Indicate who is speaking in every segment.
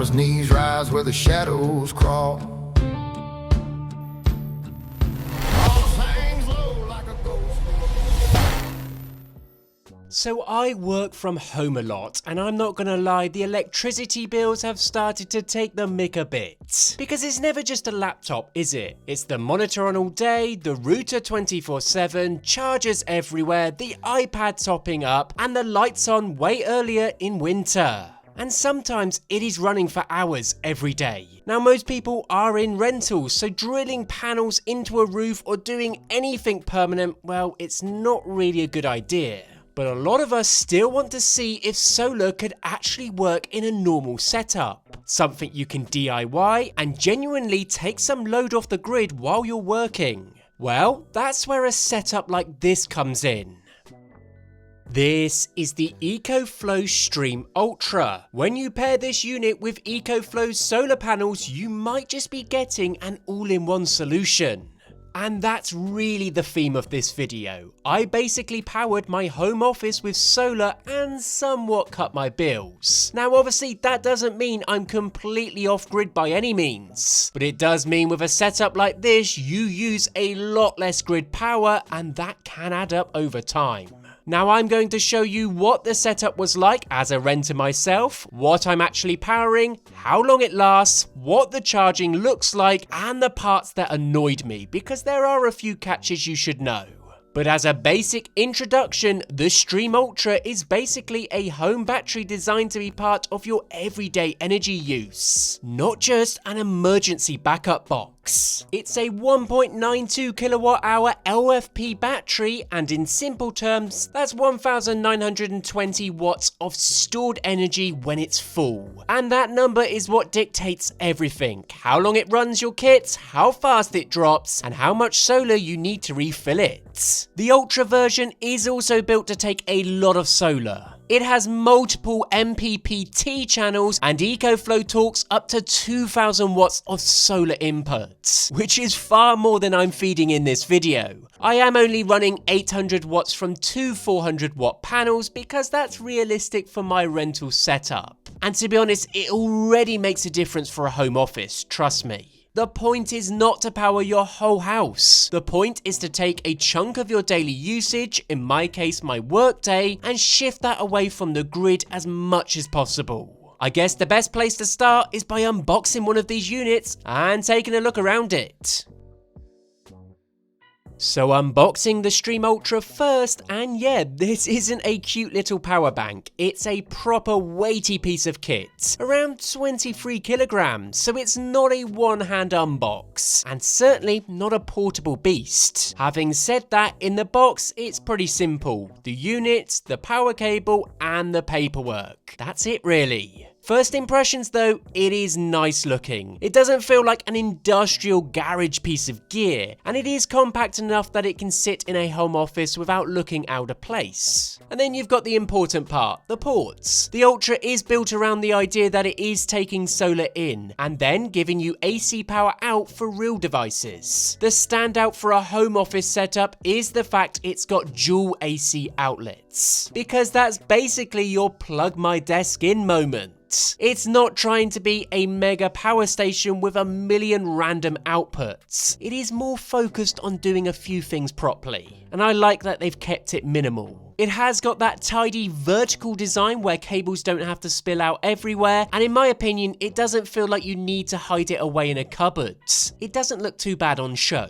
Speaker 1: Mama's knees rise where the shadows crawl.
Speaker 2: So I work from home a lot, and I'm not gonna lie, the electricity bills have started to take the mick a bit. Because it's never just a laptop, is it? It's the monitor on all day, the router 24/7, chargers everywhere, the iPad topping up, and the lights on way earlier in winter. And sometimes it is running for hours every day. Now most people are in rentals, so drilling panels into a roof or doing anything permanent, well, it's not really a good idea. But a lot of us still want to see if solar could actually work in a normal setup. Something you can DIY and genuinely take some load off the grid while you're working. Well, that's where a setup like this comes in. This is the EcoFlow Stream Ultra. When you pair this unit with EcoFlow's solar panels, you might just be getting an all-in-one solution. And that's really the theme of this video. I basically powered my home office with solar and somewhat cut my bills. Now obviously that doesn't mean I'm completely off grid by any means, but it does mean with a setup like this you use a lot less grid power, and that can add up over time. Now I'm going to show you what the setup was like as a renter myself, what I'm actually powering, how long it lasts, what the charging looks like, and the parts that annoyed me, because there are a few catches you should know. But as a basic introduction, the Stream Ultra is basically a home battery designed to be part of your everyday energy use, not just an emergency backup box. It's a 1.92 kilowatt-hour LFP battery, and in simple terms, that's 1920 watts of stored energy when it's full. And that number is what dictates everything: how long it runs your kit, how fast it drops, and how much solar you need to refill it. The Ultra version is also built to take a lot of solar. It has multiple MPPT channels, and EcoFlow talks up to 2000 watts of solar input, which is far more than I'm feeding in this video. I am only running 800 watts from two 400 watt panels because that's realistic for my rental setup. And to be honest, it already makes a difference for a home office, trust me. The point is not to power your whole house. The point is to take a chunk of your daily usage, in my case my work day, and shift that away from the grid as much as possible. I guess the best place to start is by unboxing one of these units and taking a look around it. So unboxing the Stream Ultra first, and yeah, this isn't a cute little power bank, it's a proper weighty piece of kit, around 23 kilograms, so it's not a one-hand unbox, and certainly not a portable beast. Having said that, in the box it's pretty simple: the unit, the power cable, and the paperwork. That's it really. First impressions though, it is nice looking. It doesn't feel like an industrial garage piece of gear, and it is compact enough that it can sit in a home office without looking out of place. And then you've got the important part, the ports. The Ultra is built around the idea that it is taking solar in, and then giving you AC power out for real devices. The standout for a home office setup is the fact it's got dual AC outlets, because that's basically your plug my desk in moment. It's not trying to be a mega power station with a million random outputs. It is more focused on doing a few things properly, and I like that they've kept it minimal. It has got that tidy vertical design where cables don't have to spill out everywhere, and in my opinion, it doesn't feel like you need to hide it away in a cupboard. It doesn't look too bad on show.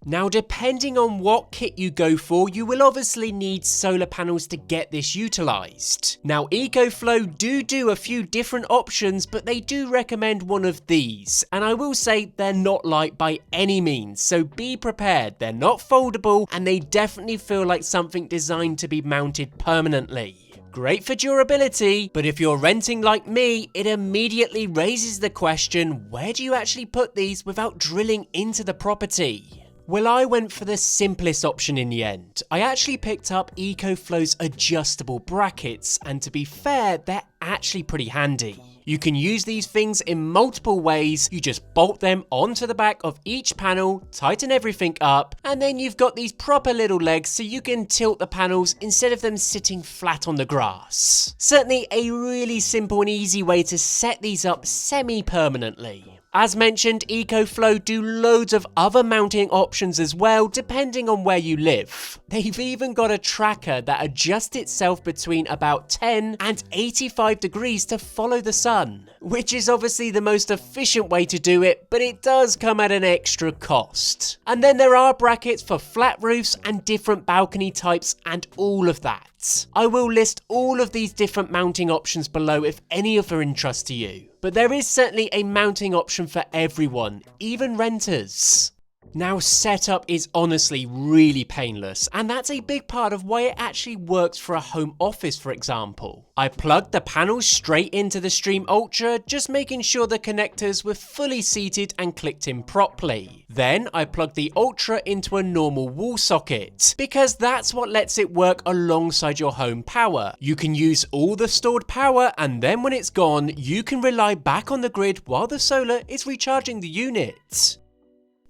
Speaker 2: Now, depending on what kit you go for, you will obviously need solar panels to get this utilized. Now, EcoFlow do a few different options, but they do recommend one of these. And I will say they're not light by any means, so be prepared. They're not foldable, and they definitely feel like something designed to be mounted permanently. Great for durability, but if you're renting like me, it immediately raises the question, where do you actually put these without drilling into the property? Well, I went for the simplest option in the end. I actually picked up EcoFlow's adjustable brackets, and to be fair, they're actually pretty handy. You can use these things in multiple ways. You just bolt them onto the back of each panel, tighten everything up, and then you've got these proper little legs so you can tilt the panels instead of them sitting flat on the grass. Certainly a really simple and easy way to set these up semi-permanently. As mentioned, EcoFlow do loads of other mounting options as well, depending on where you live. They've even got a tracker that adjusts itself between about 10 and 85 degrees to follow the sun, which is obviously the most efficient way to do it, but it does come at an extra cost. And then there are brackets for flat roofs and different balcony types and all of that. I will list all of these different mounting options below if any of them are interest to you. But there is certainly a mounting option for everyone, even renters. Now, setup is honestly really painless, and that's a big part of why it actually works for a home office, for example. I plugged the panels straight into the Stream Ultra, just making sure the connectors were fully seated and clicked in properly. Then I plugged the Ultra into a normal wall socket, because that's what lets it work alongside your home power. You can use all the stored power, and then when it's gone, you can rely back on the grid while the solar is recharging the unit.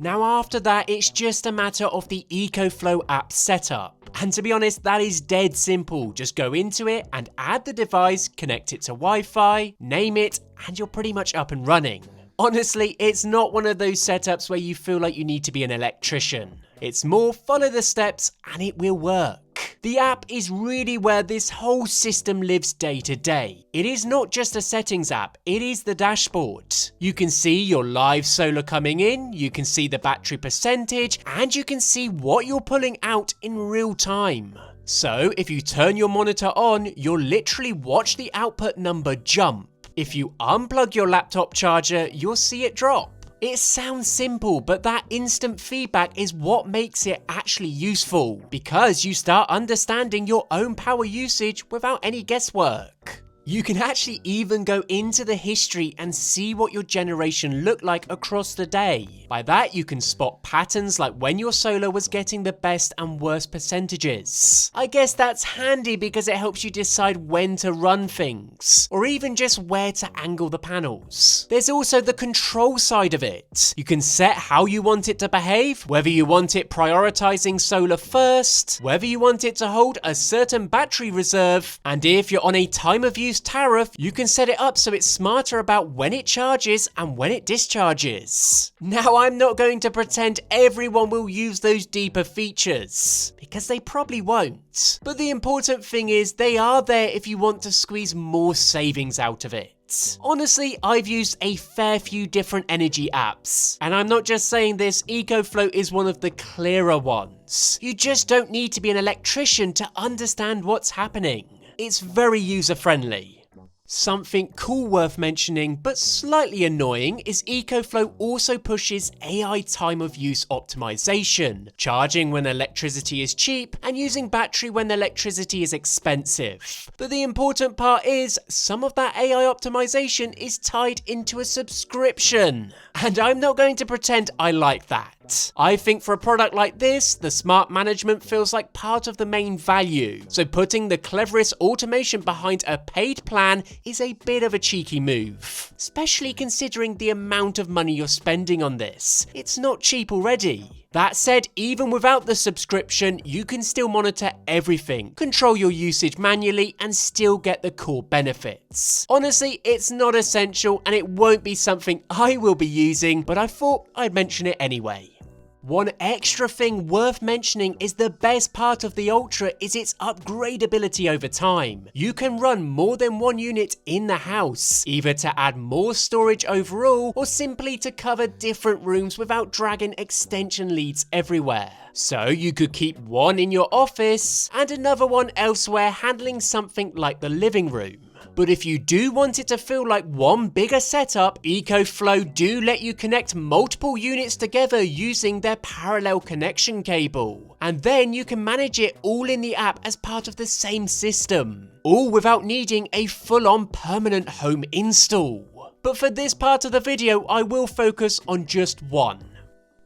Speaker 2: Now after that, it's just a matter of the EcoFlow app setup. And to be honest, that is dead simple. Just go into it and add the device, connect it to Wi-Fi, name it, and you're pretty much up and running. Honestly, it's not one of those setups where you feel like you need to be an electrician. It's more follow the steps and it will work. The app is really where this whole system lives day to day. It is not just a settings app, it is the dashboard. You can see your live solar coming in, you can see the battery percentage, and you can see what you're pulling out in real time. So if you turn your monitor on, you'll literally watch the output number jump. If you unplug your laptop charger, you'll see it drop. It sounds simple, but that instant feedback is what makes it actually useful, because you start understanding your own power usage without any guesswork. You can actually even go into the history and see what your generation looked like across the day. By that, you can spot patterns like when your solar was getting the best and worst percentages. I guess that's handy because it helps you decide when to run things, or even just where to angle the panels. There's also the control side of it. You can set how you want it to behave, whether you want it prioritizing solar first, whether you want it to hold a certain battery reserve, and if you're on a time of use tariff, you can set it up so it's smarter about when it charges and when it discharges. Now, I'm not going to pretend everyone will use those deeper features, because they probably won't. But the important thing is they are there if you want to squeeze more savings out of it. Honestly, I've used a fair few different energy apps, and I'm not just saying this, EcoFlow is one of the clearer ones. You just don't need to be an electrician to understand what's happening. It's very user-friendly. Something cool worth mentioning, but slightly annoying, is EcoFlow also pushes AI time of use optimization, charging when electricity is cheap and using battery when electricity is expensive. But the important part is, some of that AI optimization is tied into a subscription. And I'm not going to pretend I like that. I think for a product like this, the smart management feels like part of the main value. So putting the cleverest automation behind a paid plan is a bit of a cheeky move, especially considering the amount of money you're spending on this. It's not cheap already. That said, even without the subscription, you can still monitor everything, control your usage manually, and still get the core benefits. Honestly, it's not essential and it won't be something I will be using, but I thought I'd mention it anyway. One extra thing worth mentioning is the best part of the Ultra is its upgradability over time. You can run more than one unit in the house, either to add more storage overall or simply to cover different rooms without dragging extension leads everywhere. So you could keep one in your office and another one elsewhere handling something like the living room. But if you do want it to feel like one bigger setup, EcoFlow do let you connect multiple units together using their parallel connection cable. And then you can manage it all in the app as part of the same system, all without needing a full-on permanent home install. But for this part of the video, I will focus on just one.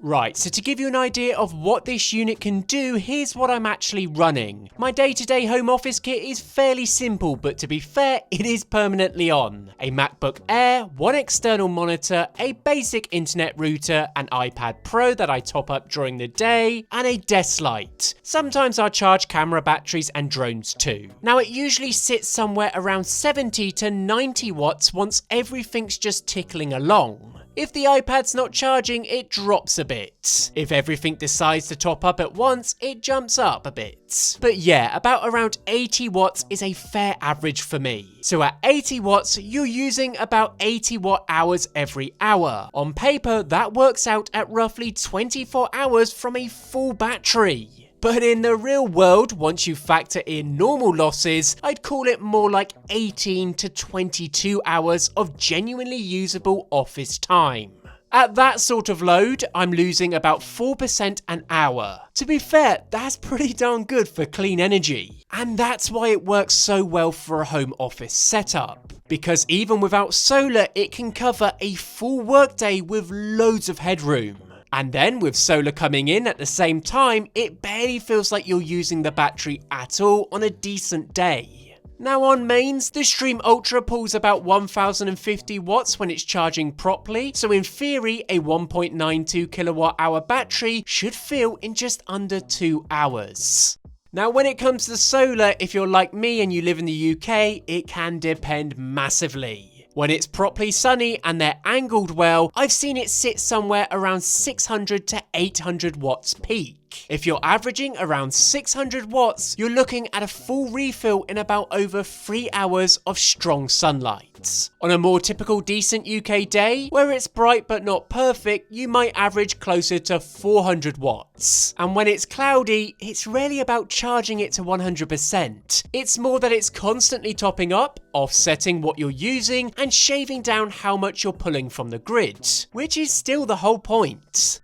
Speaker 2: Right, so to give you an idea of what this unit can do, here's what I'm actually running. My day-to-day home office kit is fairly simple, but to be fair, it is permanently on. A MacBook Air, one external monitor, a basic internet router, an iPad Pro that I top up during the day, and a desk light. Sometimes I charge camera batteries and drones too. Now it usually sits somewhere around 70 to 90 watts once everything's just tickling along. If the iPad's not charging, it drops a bit. If everything decides to top up at once, it jumps up a bit. But yeah, about around 80 watts is a fair average for me. So at 80 watts, you're using about 80 watt hours every hour. On paper, that works out at roughly 24 hours from a full battery. But in the real world, once you factor in normal losses, I'd call it more like 18 to 22 hours of genuinely usable office time. At that sort of load, I'm losing about 4% an hour. To be fair, that's pretty darn good for clean energy. And that's why it works so well for a home office setup. Because even without solar, it can cover a full workday with loads of headroom. And then with solar coming in at the same time, it barely feels like you're using the battery at all on a decent day. Now on mains, the Stream Ultra pulls about 1050 watts when it's charging properly, so in theory a 1.92 kilowatt hour battery should fill in just under 2 hours. Now when it comes to solar, if you're like me and you live in the UK, it can depend massively. When it's properly sunny and they're angled well, I've seen it sit somewhere around 600 to 800 watts peak. If you're averaging around 600 watts, you're looking at a full refill in about over 3 hours of strong sunlight. On a more typical decent UK day, where it's bright but not perfect, you might average closer to 400 watts. And when it's cloudy, it's rarely about charging it to 100%. It's more that it's constantly topping up, offsetting what you're using, and shaving down how much you're pulling from the grid, which is still the whole point.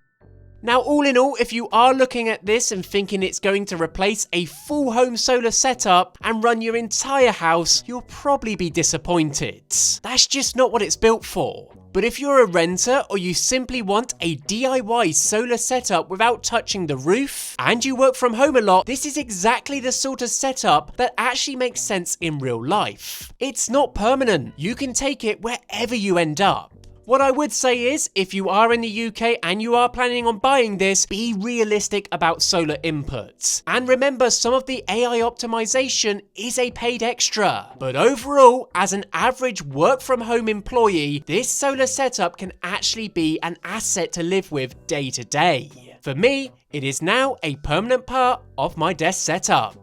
Speaker 2: Now all in all, if you are looking at this and thinking it's going to replace a full home solar setup and run your entire house, you'll probably be disappointed. That's just not what it's built for. But if you're a renter or you simply want a DIY solar setup without touching the roof, and you work from home a lot, this is exactly the sort of setup that actually makes sense in real life. It's not permanent, you can take it wherever you end up. What I would say is, if you are in the UK and you are planning on buying this, be realistic about solar inputs. And remember, some of the AI optimization is a paid extra. But overall, as an average work from home employee, this solar setup can actually be an asset to live with day to day. For me, it is now a permanent part of my desk setup.